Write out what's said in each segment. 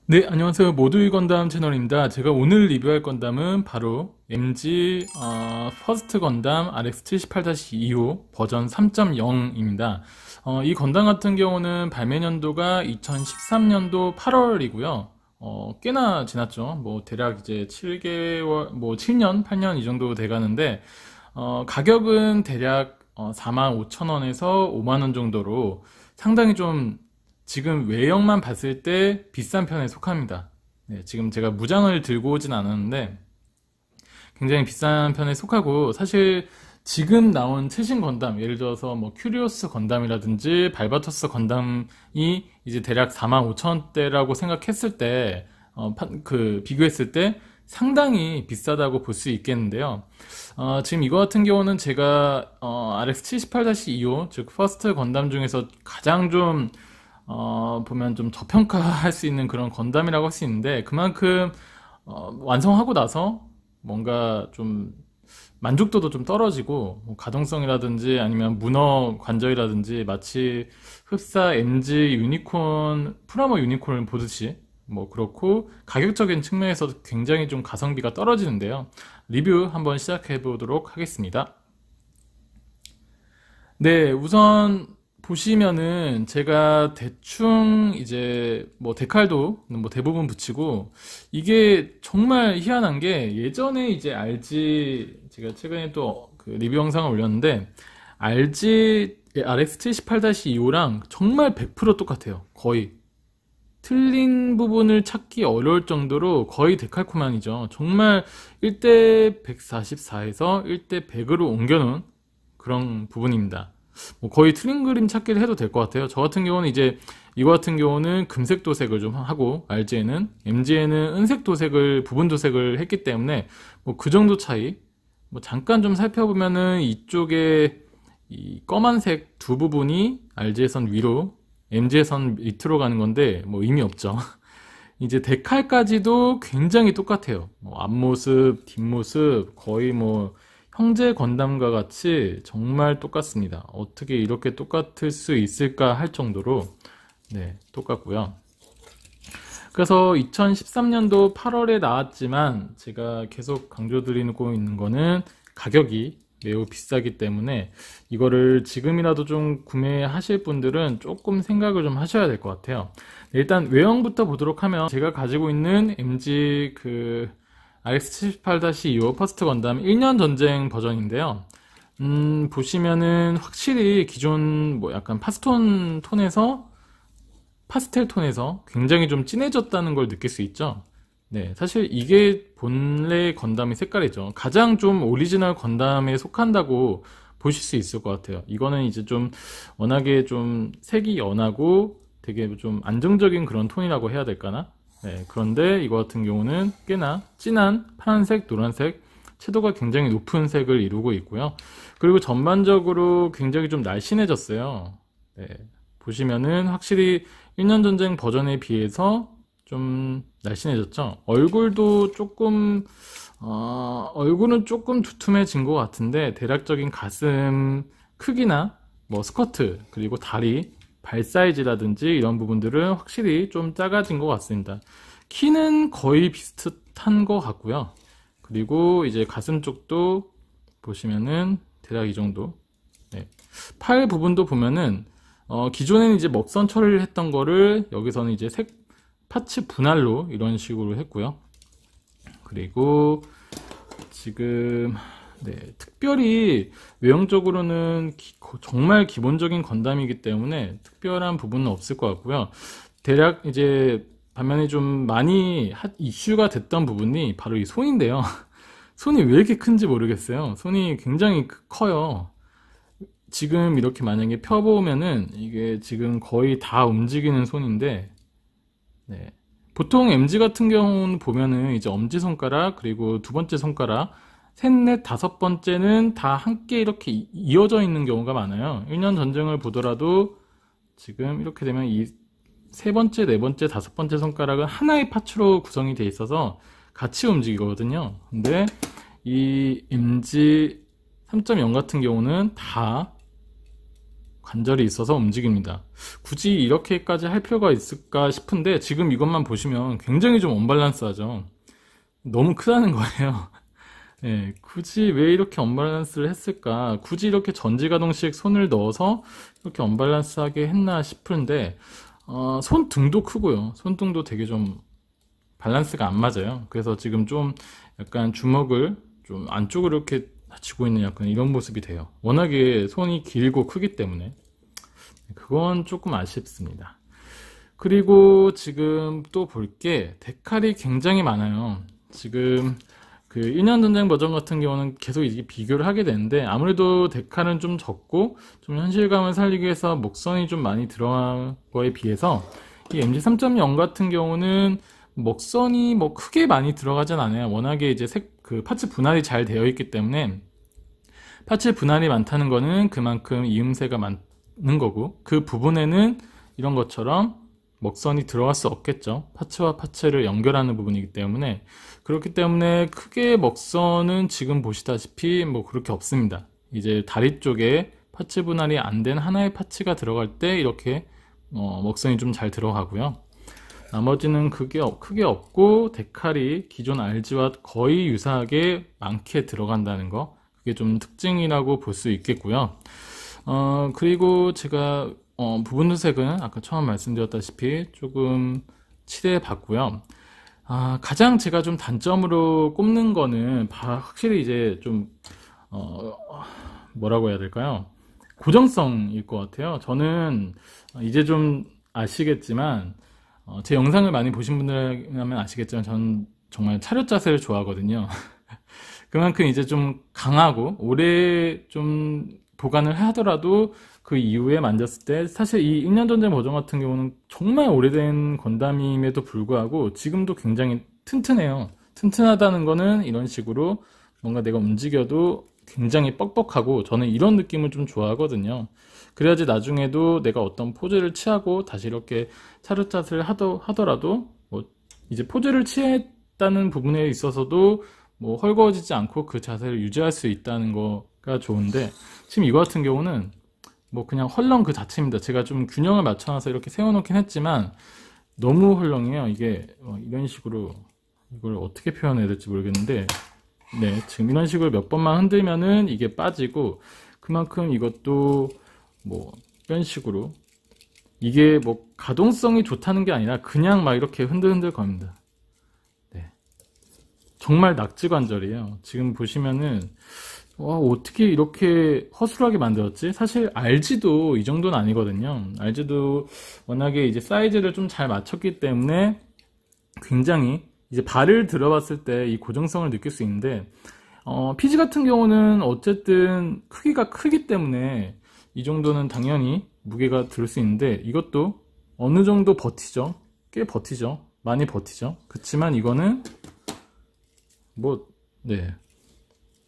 네, 안녕하세요. 모두의 건담 채널입니다. 제가 오늘 리뷰할 건담은 바로 MG 퍼스트 건담 RX78-25 버전 3.0입니다. 이 건담 같은 경우는 발매 년도가 2013년도 8월이고요. 꽤나 지났죠. 뭐 대략 이제 7개월, 뭐 7년, 8년 이 정도 돼가는데 가격은 대략 45,000원에서 5만원 정도로 상당히 좀 지금 외형만 봤을 때 비싼 편에 속합니다. 네, 지금 제가 무장을 들고 오진 않았는데 굉장히 비싼 편에 속하고, 사실 지금 나온 최신 건담, 예를 들어서 뭐 큐리오스 건담이라든지 발바토스 건담이 이제 대략 45,000원대라고 생각했을 때 비교했을 때 상당히 비싸다고 볼 수 있겠는데요. 지금 이거 같은 경우는 제가 RX78-25, 즉 퍼스트 건담 중에서 가장 좀 보면 좀 저평가할 수 있는 그런 건담이라고 할 수 있는데, 그만큼 완성하고 나서 뭔가 좀 만족도도 좀 떨어지고, 뭐 가동성이라든지 아니면 문어 관절이라든지 마치 흡사 MG 유니콘 프라모 유니콘을 보듯이 뭐 그렇고, 가격적인 측면에서 굉장히 좀 가성비가 떨어지는데요. 리뷰 한번 시작해 보도록 하겠습니다. 네, 우선 보시면은 제가 대충 이제 뭐 데칼도 뭐 대부분 붙이고, 이게 정말 희한한 게, 예전에 이제 RG, 제가 최근에 또 그 리뷰 영상을 올렸는데 RG RX78-25랑 정말 100% 똑같아요. 거의 틀린 부분을 찾기 어려울 정도로 거의 데칼코만이죠. 정말 1대 144에서 1대 100으로 옮겨놓은 그런 부분입니다. 뭐 거의 틀린 그림 찾기를 해도 될 것 같아요. 저 같은 경우는 이제 이거 같은 경우는 금색 도색을 좀 하고, RG에는, MG에는 은색 도색을, 부분 도색을 했기 때문에 뭐 그 정도 차이. 뭐 잠깐 좀 살펴보면은 이쪽에 이 검은색 두 부분이 RG에선 위로, MG에선 밑으로 가는 건데 뭐 의미 없죠. 이제 데칼까지도 굉장히 똑같아요. 뭐 앞모습, 뒷모습 거의 뭐 형제 건담과 같이 정말 똑같습니다. 어떻게 이렇게 똑같을 수 있을까 할 정도로 네, 똑같고요. 그래서 2013년도 8월에 나왔지만 제가 계속 강조드리고 있는 거는 가격이 매우 비싸기 때문에 이거를 지금이라도 좀 구매하실 분들은 조금 생각을 좀 하셔야 될 것 같아요. 네, 일단 외형부터 보도록 하면, 제가 가지고 있는 MG 그 RX78-25 퍼스트 건담 1년 전쟁 버전인데요. 보시면은 확실히 기존 뭐 약간 파스텔 톤에서 굉장히 좀 진해졌다는 걸 느낄 수 있죠. 네, 사실 이게 본래 건담의 색깔이죠. 가장 좀 오리지널 건담에 속한다고 보실 수 있을 것 같아요. 이거는 이제 좀 워낙에 좀 색이 연하고 되게 좀 안정적인 그런 톤이라고 해야 될까나? 네, 그런데 이거 같은 경우는 꽤나 진한 파란색, 노란색, 채도가 굉장히 높은 색을 이루고 있고요. 그리고 전반적으로 굉장히 좀 날씬해졌어요. 네, 보시면은 확실히 1년 전쟁 버전에 비해서 좀 날씬해졌죠. 얼굴도 조금 얼굴은 조금 두툼해진 것 같은데, 대략적인 가슴 크기나 뭐 스커트, 그리고 다리, 발 사이즈라든지 이런 부분들은 확실히 좀 작아진 것 같습니다. 키는 거의 비슷한 것 같고요. 그리고 이제 가슴 쪽도 보시면은 대략 이 정도. 네. 팔 부분도 보면은 기존에는 이제 먹선 처리를 했던 거를 여기서는 이제 파츠 분할로 이런 식으로 했고요. 그리고 지금 네, 특별히 외형적으로는 정말 기본적인 건담이기 때문에 특별한 부분은 없을 것 같고요. 대략 이제 반면에 좀 많이 이슈가 됐던 부분이 바로 이 손인데요. 손이 왜 이렇게 큰지 모르겠어요. 손이 굉장히 커요. 지금 이렇게 만약에 펴보면은 이게 지금 거의 다 움직이는 손인데, 네. 보통 MG 같은 경우는 보면은 이제 엄지손가락, 그리고 두 번째 손가락, 셋, 넷, 다섯 번째는 다 함께 이렇게 이어져 있는 경우가 많아요. 1년 전쟁을 보더라도 지금 이렇게 되면 이 세 번째, 네 번째, 다섯 번째 손가락은 하나의 파츠로 구성이 돼 있어서 같이 움직이거든요. 근데 이 MG 3.0 같은 경우는 다 관절이 있어서 움직입니다. 굳이 이렇게까지 할 필요가 있을까 싶은데 지금 이것만 보시면 굉장히 좀 언밸런스하죠. 너무 크다는 거예요. 예, 굳이 왜 이렇게 언밸런스를 했을까? 굳이 이렇게 전지가동식 손을 넣어서 이렇게 언밸런스하게 했나 싶은데 손등도 크고요. 손등도 되게 좀 밸런스가 안 맞아요. 그래서 지금 좀 약간 주먹을 좀 안쪽으로 이렇게 쥐고 있는 약간 이런 모습이 돼요. 워낙에 손이 길고 크기 때문에 그건 조금 아쉽습니다. 그리고 지금 또 볼 게 데칼이 굉장히 많아요. 지금 그 1년 전쟁 버전 같은 경우는 계속 이게 비교를 하게 되는데 아무래도 데칼은 좀 적고 좀 현실감을 살리기 위해서 먹선이 좀 많이 들어간 거에 비해서 이 MG3.0 같은 경우는 먹선이 뭐 크게 많이 들어가진 않아요. 워낙에 이제 그 파츠 분할이 잘 되어 있기 때문에 파츠 분할이 많다는 거는 그만큼 이음새가 많은 거고 그 부분에는 이런 것처럼 먹선이 들어갈 수 없겠죠. 파츠와 파츠를 연결하는 부분이기 때문에 그렇기 때문에 크게 먹선은 지금 보시다시피 뭐 그렇게 없습니다. 이제 다리 쪽에 파츠 분할이 안 된 하나의 파츠가 들어갈 때 이렇게 먹선이 좀 잘 들어가고요. 나머지는 크게 없고 데칼이 기존 RG와 거의 유사하게 많게 들어간다는 거 그게 좀 특징이라고 볼 수 있겠고요. 그리고 제가 부분 도색은 아까 처음 말씀드렸다시피 조금 칠해 봤고요. 가장 제가 좀 단점으로 꼽는 거는 확실히 이제 좀 뭐라고 해야 될까요? 고정성일 것 같아요. 저는 이제 좀 아시겠지만 제 영상을 많이 보신 분들이라면 아시겠지만 저는 정말 차렷 자세를 좋아하거든요. 그만큼 이제 좀 강하고 오래 좀 보관을 하더라도 그 이후에 만졌을 때 사실 이 1년 전쟁 버전 같은 경우는 정말 오래된 건담임에도 불구하고 지금도 굉장히 튼튼해요. 튼튼하다는 거는 이런 식으로 뭔가 내가 움직여도 굉장히 뻑뻑하고 저는 이런 느낌을 좀 좋아하거든요. 그래야지 나중에도 내가 어떤 포즈를 취하고 다시 이렇게 차렷 자세를 하더라도 뭐 이제 포즈를 취했다는 부분에 있어서도 뭐 헐거워지지 않고 그 자세를 유지할 수 있다는 거가 좋은데 지금 이거 같은 경우는 뭐 그냥 헐렁 그 자체입니다. 제가 좀 균형을 맞춰놔서 이렇게 세워놓긴 했지만 너무 헐렁해요. 이게 이런 식으로 이걸 어떻게 표현해야 될지 모르겠는데 네, 지금 이런 식으로 몇 번만 흔들면은 이게 빠지고 그만큼 이것도 뭐 이런 식으로 이게 뭐 가동성이 좋다는 게 아니라 그냥 막 이렇게 흔들흔들 겁니다. 네, 정말 낙지 관절이에요. 지금 보시면은 와, 어떻게 이렇게 허술하게 만들었지? 사실 RG도 이 정도는 아니거든요. RG도 워낙에 이제 사이즈를 좀 잘 맞췄기 때문에 굉장히 이제 발을 들어봤을 때 이 고정성을 느낄 수 있는데 PG 같은 경우는 어쨌든 크기가 크기 때문에 이 정도는 당연히 무게가 들 수 있는데 이것도 어느 정도 버티죠. 꽤 버티죠. 많이 버티죠. 그치만 이거는 뭐 네,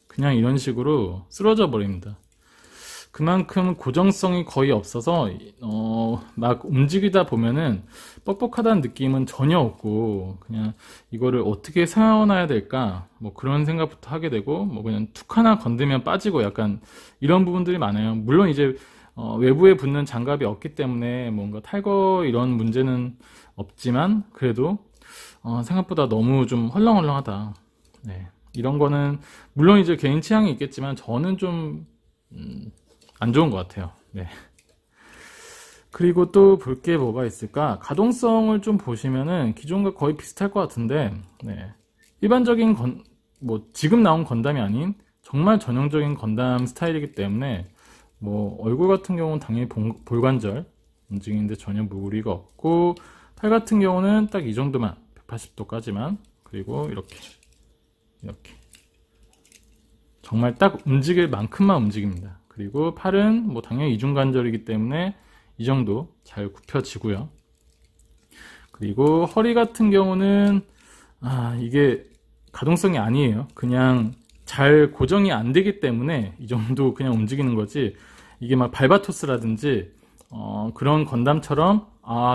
그냥 이런 식으로 쓰러져 버립니다. 그만큼 고정성이 거의 없어서 막 움직이다 보면은 뻑뻑하다는 느낌은 전혀 없고 그냥 이거를 어떻게 세워놔야 될까 뭐 그런 생각부터 하게 되고 뭐 그냥 툭 하나 건드면 빠지고 약간 이런 부분들이 많아요. 물론 이제 외부에 붙는 장갑이 없기 때문에 뭔가 탈거 이런 문제는 없지만 그래도 생각보다 너무 좀 헐렁헐렁하다. 네, 이런 거는 물론 이제 개인 취향이 있겠지만 저는 좀 안 좋은 것 같아요. 네. 그리고 또 볼 게 뭐가 있을까? 가동성을 좀 보시면은 기존과 거의 비슷할 것 같은데, 네. 일반적인 뭐 지금 나온 건담이 아닌 정말 전형적인 건담 스타일이기 때문에 뭐 얼굴 같은 경우는 당연히 볼관절 움직이는데 전혀 무리가 없고 팔 같은 경우는 딱 이 정도만 180도까지만 그리고 이렇게 정말 딱 움직일 만큼만 움직입니다. 그리고 팔은 뭐 당연히 이중관절이기 때문에 이 정도 잘 굽혀지고요. 그리고 허리 같은 경우는 이게 가동성이 아니에요. 그냥 잘 고정이 안 되기 때문에 이 정도 그냥 움직이는 거지 이게 막 발바토스라든지 그런 건담처럼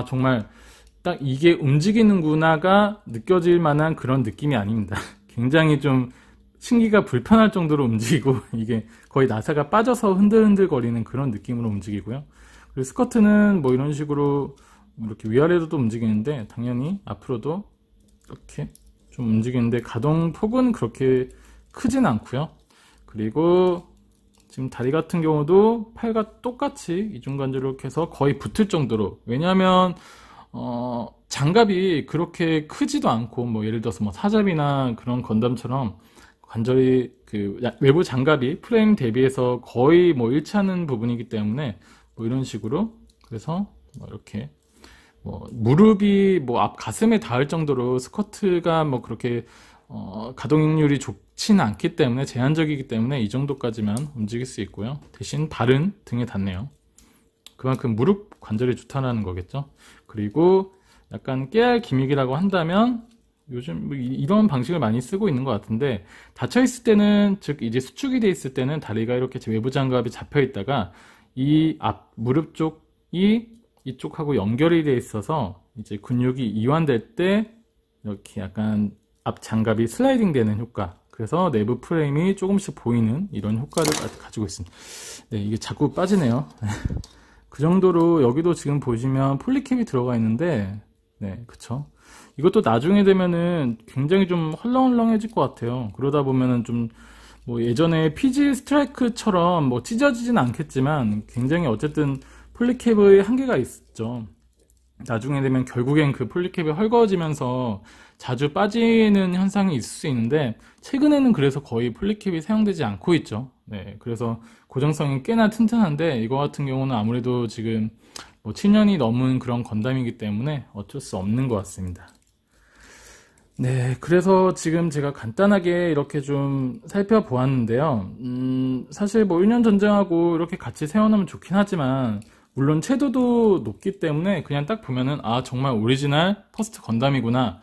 정말 딱 이게 움직이는구나가 느껴질 만한 그런 느낌이 아닙니다. 굉장히 좀 신기가 불편할 정도로 움직이고 이게 거의 나사가 빠져서 흔들흔들 거리는 그런 느낌으로 움직이고요. 그리고 스커트는 뭐 이런 식으로 이렇게 위아래로도 움직이는데 당연히 앞으로도 이렇게 좀 움직이는데 가동폭은 그렇게 크진 않고요. 그리고 지금 다리 같은 경우도 팔과 똑같이 이중관절 이렇게 해서 거의 붙을 정도로, 왜냐하면 장갑이 그렇게 크지도 않고 뭐 예를 들어서 뭐 사잡이나 그런 건담처럼 관절이 그 외부 장갑이 프레임 대비해서 거의 뭐 일치하는 부분이기 때문에 뭐 이런 식으로, 그래서 뭐 이렇게 뭐 무릎이 뭐 앞 가슴에 닿을 정도로 스커트가 뭐 그렇게 가동률이 좋지는 않기 때문에, 제한적이기 때문에 이 정도까지만 움직일 수 있고요. 대신 발은 등에 닿네요. 그만큼 무릎 관절이 좋다는 거겠죠. 그리고 약간 깨알 기믹이라고 한다면 요즘 뭐 이런 방식을 많이 쓰고 있는 것 같은데, 닫혀 있을 때는, 즉 이제 수축이 돼 있을 때는 다리가 이렇게 외부 장갑이 잡혀 있다가 이 앞 무릎 쪽이 이쪽하고 연결이 돼 있어서 이제 근육이 이완될 때 이렇게 약간 앞 장갑이 슬라이딩 되는 효과, 그래서 내부 프레임이 조금씩 보이는 이런 효과를 가지고 있습니다. 네, 이게 자꾸 빠지네요. 그 정도로 여기도 지금 보시면 폴리캡이 들어가 있는데, 네, 그쵸. 이것도 나중에 되면은 굉장히 좀 헐렁헐렁해질 것 같아요. 그러다 보면은 좀 뭐 예전에 PG 스트라이크처럼 뭐 찢어지진 않겠지만 굉장히 어쨌든 폴리캡의 한계가 있죠. 나중에 되면 결국엔 그 폴리캡이 헐거워지면서 자주 빠지는 현상이 있을 수 있는데, 최근에는 그래서 거의 폴리캡이 사용되지 않고 있죠. 네, 그래서 고정성이 꽤나 튼튼한데, 이거 같은 경우는 아무래도 지금 뭐 7년이 넘은 그런 건담이기 때문에 어쩔 수 없는 것 같습니다. 네, 그래서 지금 제가 간단하게 이렇게 좀 살펴보았는데요. 사실 뭐 1년 전쟁하고 이렇게 같이 세워놓으면 좋긴 하지만, 물론 채도도 높기 때문에 그냥 딱 보면은 아, 정말 오리지널 퍼스트 건담이구나,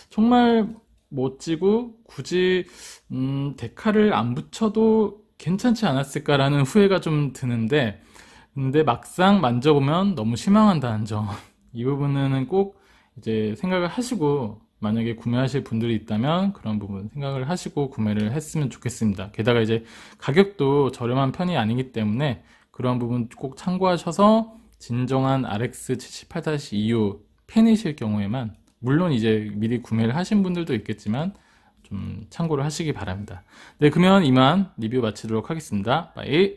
정말 멋지고 굳이 데칼을 안 붙여도 괜찮지 않았을까라는 후회가 좀 드는데, 근데 막상 만져보면 너무 실망한다는 점, 이 부분은 꼭 이제 생각을 하시고, 만약에 구매하실 분들이 있다면 그런 부분 생각을 하시고 구매를 했으면 좋겠습니다. 게다가 이제 가격도 저렴한 편이 아니기 때문에 그런 부분 꼭 참고하셔서 진정한 RX 78-25 팬이실 경우에만, 물론 이제 미리 구매를 하신 분들도 있겠지만 좀 참고를 하시기 바랍니다. 네, 그러면 이만 리뷰 마치도록 하겠습니다. 빠이.